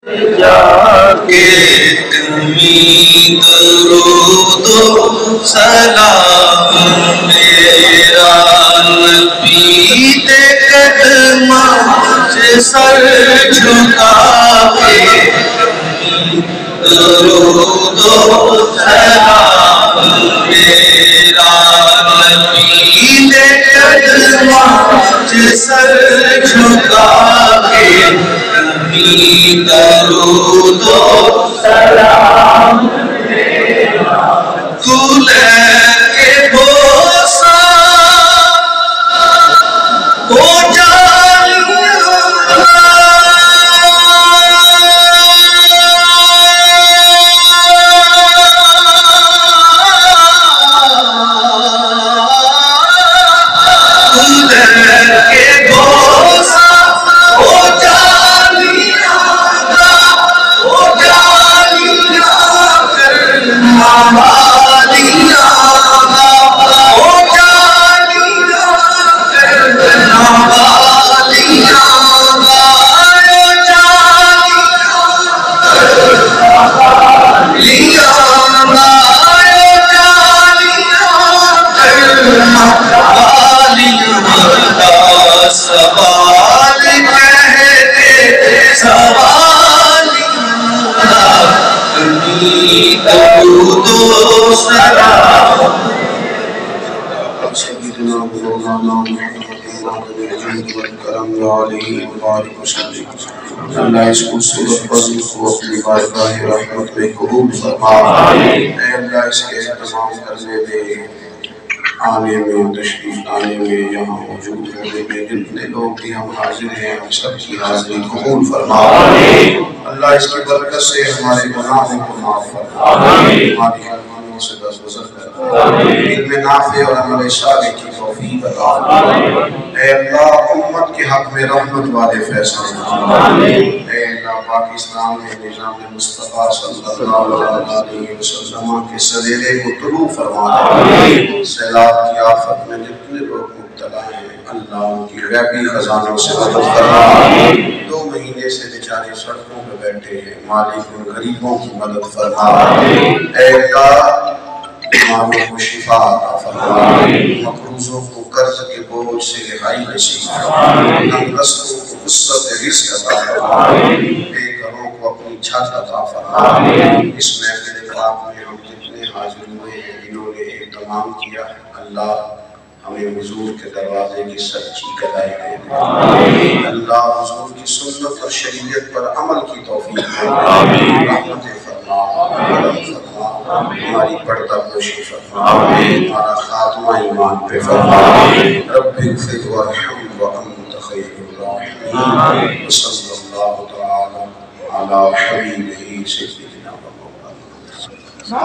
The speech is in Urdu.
جاکے تمہیں درود و سلام میرا نبی دے قدماں سے سر جھکا کے درود و سلام میرا نبی دے قدماں سے سر جھکا کے درود و سلام تو لے کے بوسا او جانیا تو لے کے بوسا او جانیا سوال کہتے سوال درود و سلام سیدنا مولانا محمد الجود والکرم علیہ وآلہ وسلم اللہ اس خوبصورت فضل کو اپنی بارگاہ رحمت میں قبول فرما اے اللہ اس کے اہتمام کرنے میں آنے میں تشریف لانے میں یہاں موجود ہونے میں جتنے لوگ بھی ہم حاضر ہیں ہم سب کی حاضری قبول فرما اللہ اس کی برکت سے ہمارے گناہوں کو معاف فرما ہماری حرمانوں سے درگزر کر علم نافع اور عمل صالح کی توفیق عطا اے اللہ امت کے حق میں رحمت والے فیصلے اے اللہ پاکستان میں نظام مصطفیٰ صلی اللہ علیہ وسلم کے سلیلے کو طلوع فرما سیلاب کی آفت میں جتنے لوگ مبتلا ہیں اللہ ان کی غیبی خزانوں سے مدد فرما 2 مہینے سے بیچارے سڑکوں پہ بیٹھے ہیں مالک ان غریبوں کی مدد فرما اے اللہ بیماروں کو شفا عطا فرما مقروضوں کو قرض کے بوجھ سے رہائی نصیب فرما تنگستوں کو وسعت رزق عطا فرما بے گھروں کو اپنی چھت عطا فرما اس محفل پاک میں ہم جتنے حاضر ہوئے ہیں انہوں نے اہتمام کیا اللہ ہمیں حضور کے دروازے کی سچی گواہی دے دے اللہ حضور کی سنت اور شریعت پر عمل کی توفیق دے رحمت فرما کرم فرما ہماری پردہ پوشی فرما ہمارا خاتمہ ایمان پہ فرما رب اغفر وارحم وانت خیر الراحمین صلی اللہ تعالی علی حبیبہ سیدنا و مولانا